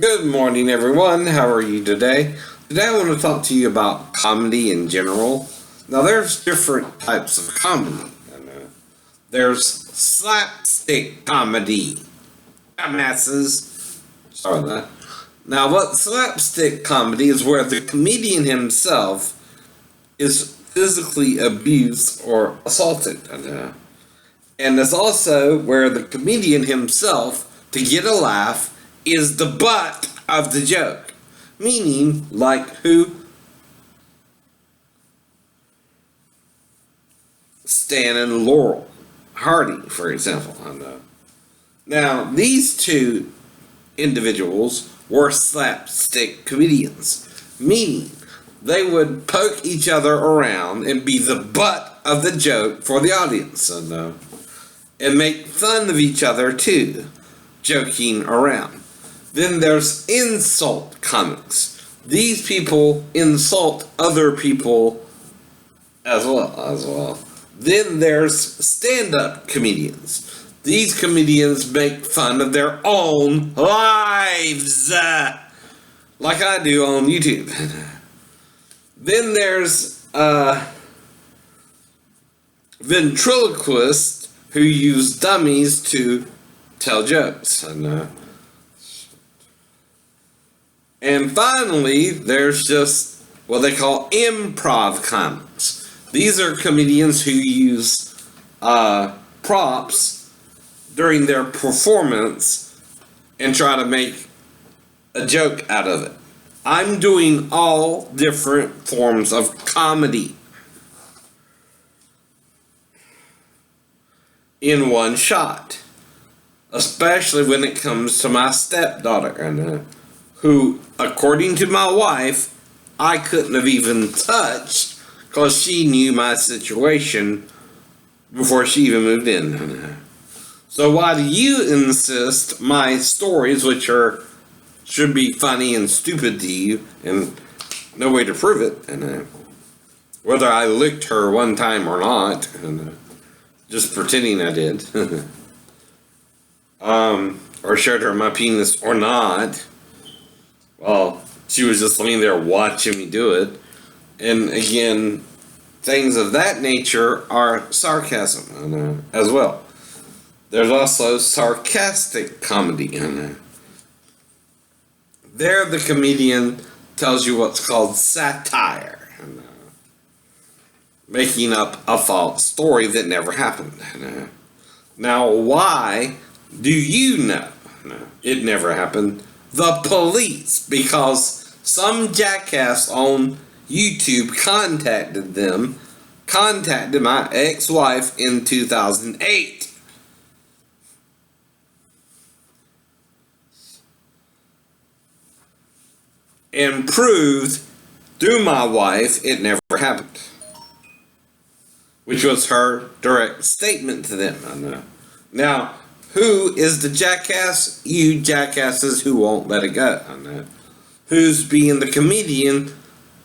Good morning, everyone. How are you today? Today, I want to talk to you about comedy in general. Now, there's different types of comedy. There's slapstick comedy. Dumbasses. Sorry about that. Now, what slapstick comedy is where the comedian himself is physically abused or assaulted. And it's also where the comedian himself, to get a laugh, is the butt of the joke. Meaning, like who? Stan and Laurel Hardy, for example. Now, these two individuals were slapstick comedians, meaning they would poke each other around and be the butt of the joke for the audience, and make fun of each other too, joking around. Then there's insult comics. These people insult other people as well. Then there's stand-up comedians. These comedians make fun of their own lives, like I do on YouTube. Then there's ventriloquists who use dummies to tell jokes. And finally, there's just what they call improv comics. These are comedians who use props during their performance and try to make a joke out of it. I'm doing all different forms of comedy in one shot, especially when it comes to my stepdaughter, who, according to my wife, I couldn't have even touched because she knew my situation before she even moved in. So why do you insist my stories, which should be funny and stupid to you, and no way to prove it, and whether I licked her one time or not, and just pretending I did, or showed her my penis or not, well, she was just laying there watching me do it. And again, things of that nature are sarcasm as well. There's also sarcastic comedy. There, the comedian tells you what's called satire, making up a false story that never happened. Now, why do you know it never happened? The police, because some jackass on YouTube contacted my ex-wife in 2008. And proved through my wife it never happened. Which was her direct statement to them. Now, who is the jackass? You jackasses who won't let it go. Who's being the comedian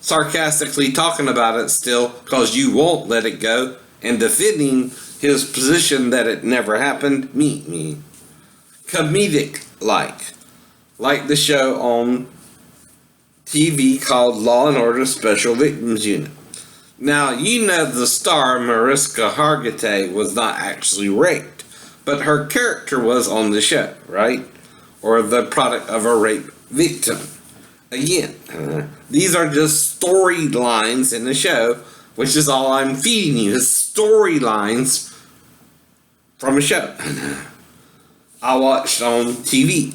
sarcastically talking about it still because you won't let it go and defending his position that it never happened? Me. Comedic like the show on TV called Law and Order Special Victims Unit. Now, you know the star Mariska Hargitay was not actually raped, but her character was on the show, right? Or the product of a rape victim. Again, these are just storylines in the show, which is all I'm feeding you, is storylines from a show I watched on TV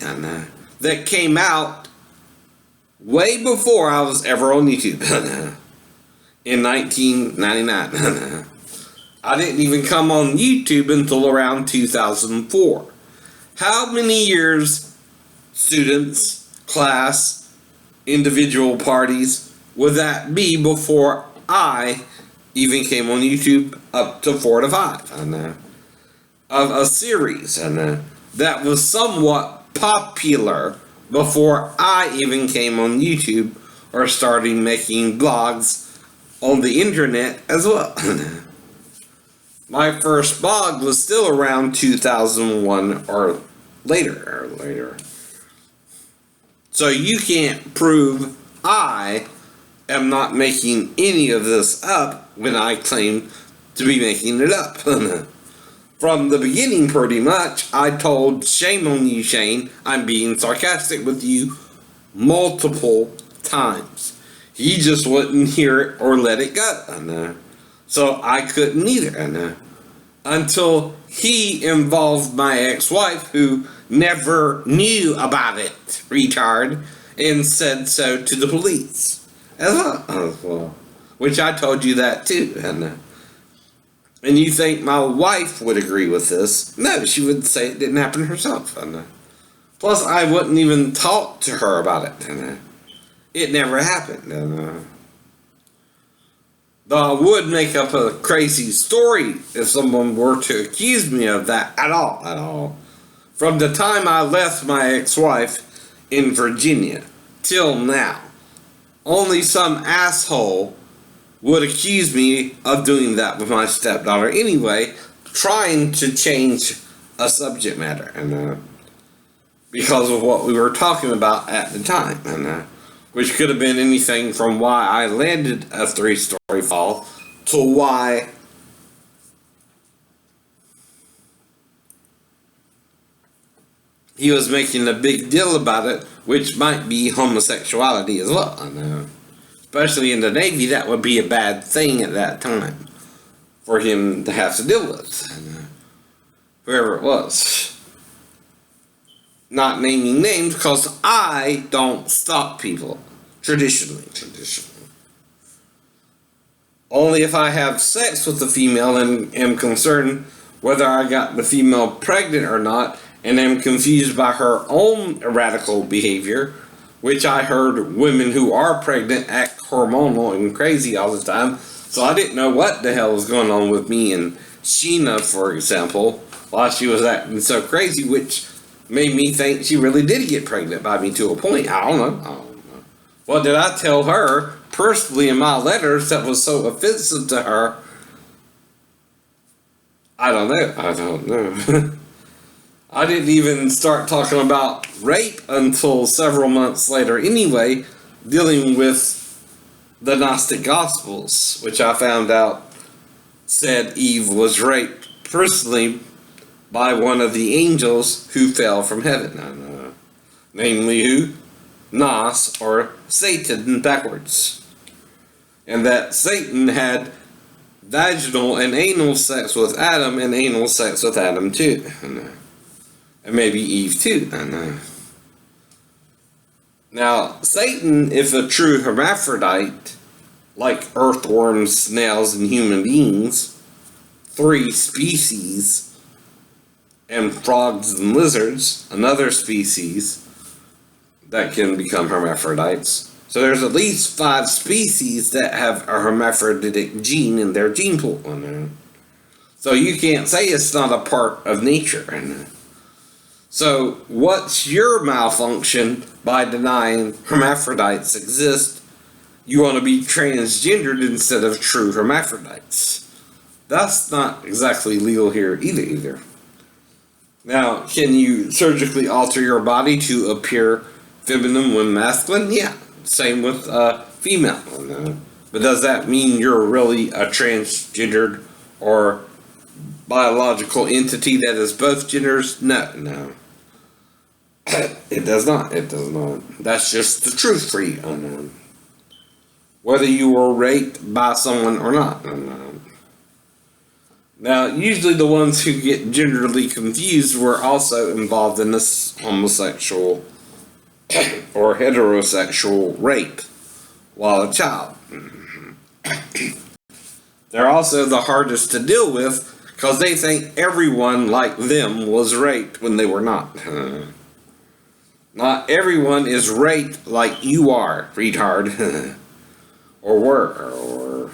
that came out way before I was ever on YouTube in 1999. I didn't even come on YouTube until around 2004. How many years, students, class, individual parties, would that be before I even came on YouTube? Up to 4 to 5 of a series that was somewhat popular before I even came on YouTube or started making blogs on the internet as well. My first blog was still around 2001 or later. So you can't prove I am not making any of this up when I claim to be making it up. From the beginning, pretty much, I told, shame on you, Shane, I'm being sarcastic with you multiple times. He just wouldn't hear it or let it go. So I couldn't either. Until he involved my ex-wife, who never knew about it, retard, and said so to the police as well. Which I told you that too. And you think my wife would agree with this? No, she would say it didn't happen herself. Plus, I wouldn't even talk to her about it. It never happened. Though I would make up a crazy story if someone were to accuse me of that at all. From the time I left my ex-wife in Virginia till now, only some asshole would accuse me of doing that with my stepdaughter anyway, trying to change a subject matter, because of what we were talking about at the time, which could have been anything from why I landed a 3-story fall to why he was making a big deal about it, which might be homosexuality as well. Especially in the Navy, that would be a bad thing at that time for him to have to deal with. Whoever it was. Not naming names because I don't stalk people. Traditionally. Only if I have sex with the female and am concerned whether I got the female pregnant or not, and am confused by her own radical behavior, which I heard women who are pregnant act hormonal and crazy all the time, so I didn't know what the hell was going on with me and Sheena, for example, while she was acting so crazy, which made me think she really did get pregnant by me to a point. I don't know. What did I tell her personally in my letters that was so offensive to her? I don't know. I didn't even start talking about rape until several months later anyway, dealing with the Gnostic Gospels, which I found out said Eve was raped personally by one of the angels who fell from heaven. Namely who? Nos, or Satan backwards. And that Satan had vaginal and anal sex with Adam and anal sex with Adam too. And maybe Eve too. Now, Satan, if a true hermaphrodite, like earthworms, snails, and human beings, 3 species, and frogs and lizards, another species that can become hermaphrodites. So there's at least 5 species that have a hermaphroditic gene in their gene pool. So you can't say it's not a part of nature. So what's your malfunction by denying hermaphrodites exist? You want to be transgendered instead of true hermaphrodites. That's not exactly legal here either. Now, can you surgically alter your body to appear feminine when masculine? Yeah, same with female. But does that mean you're really a transgendered or biological entity that is both genders? No. It does not. That's just the truth for you. Whether you were raped by someone or not. Now, usually the ones who get genderly confused were also involved in this homosexual or heterosexual rape while a child. They're also the hardest to deal with because they think everyone like them was raped when they were not. Not everyone is raped like you are, retard. Or were. Or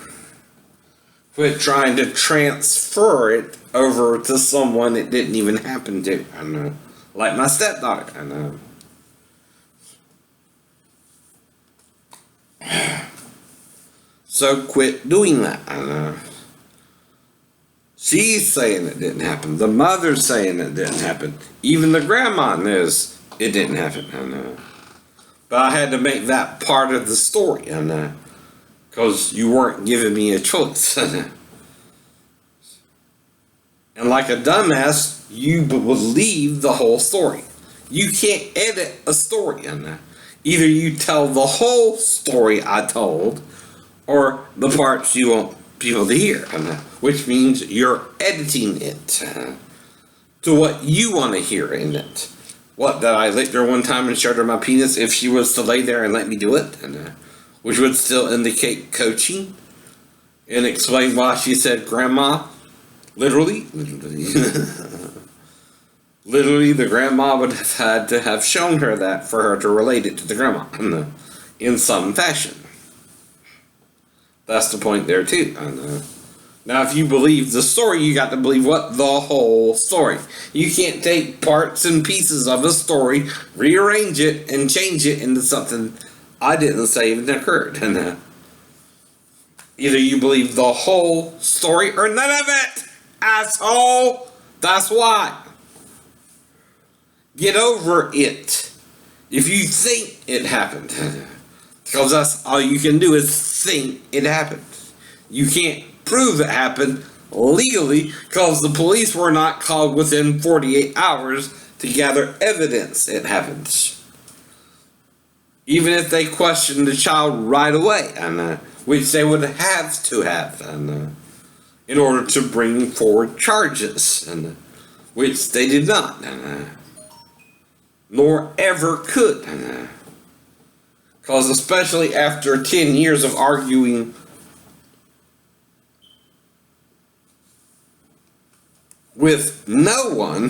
quit trying to transfer it over to someone it didn't even happen to. Like my stepdaughter. So quit doing that. She's saying it didn't happen. The mother's saying it didn't happen. Even the grandma knows it didn't happen. But I had to make that part of the story, because you weren't giving me a choice. And like a dumbass, you believe the whole story. You can't edit a story, either you tell the whole story I told, or the parts you want people to hear, which means you're editing it to what you want to hear in it. What, that I licked her one time and showed her my penis if she was to lay there and let me do it, which would still indicate coaching, and explain why she said grandma. Literally, literally, the grandma would have had to have shown her that for her to relate it to the grandma in some fashion. That's the point there too. Now, if you believe the story, you got to believe what? The whole story. You can't take parts and pieces of a story, rearrange it, and change it into something I didn't say even occurred. Either you believe the whole story or none of it, asshole. That's why. Get over it. If you think it happened, because that's all you can do is think it happened. You can't prove it happened legally because the police were not called within 48 hours to gather evidence it happened. Even if they questioned the child right away, which they would have to have, in order to bring forward charges, which they did not, nor ever could. Because especially after 10 years of arguing with no one,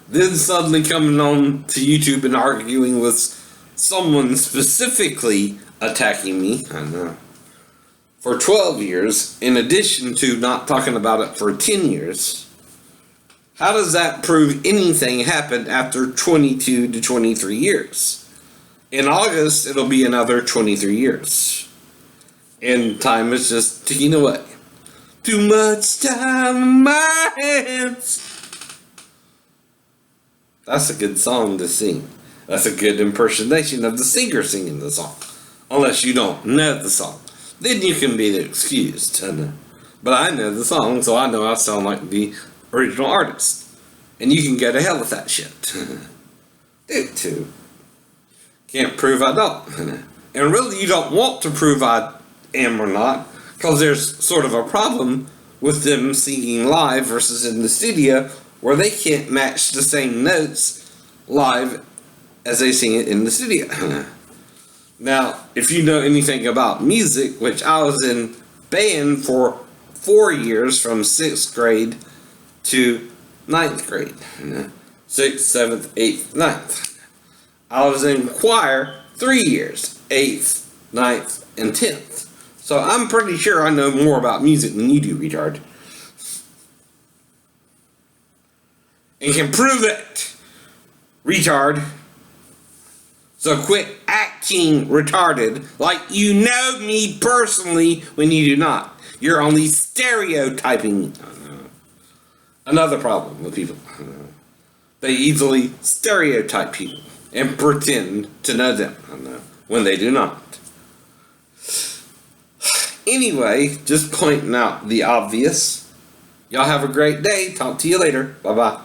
then suddenly coming on to YouTube and arguing with someone specifically attacking me, for 12 years, in addition to not talking about it for 10 years, how does that prove anything happened after 22 to 23 years? In August, it'll be another 23 years. And time is just ticking away. Too much time in my hands. That's a good song to sing. That's a good impersonation of the singer singing the song. Unless you don't know the song. Then you can be excused. But I know the song, so I know I sound like the original artist. And you can go to hell with that shit. Dude, too. Can't prove I don't. And really, you don't want to prove I am or not, because there's sort of a problem with them singing live versus in the studio, where they can't match the same notes live as they sing it in the studio. Now, if you know anything about music, which I was in band for 4 years, from 6th grade to 9th grade. 6th, 7th, 8th, 9th. I was in choir 3 years, 8th, 9th, and 10th. So I'm pretty sure I know more about music than you do, retard. And can prove it, retard. So quit acting retarded like you know me personally when you do not. You're only stereotyping. Another problem with people. They easily stereotype people and pretend to know them when they do not. Anyway, just pointing out the obvious. Y'all have a great day. Talk to you later. Bye-bye.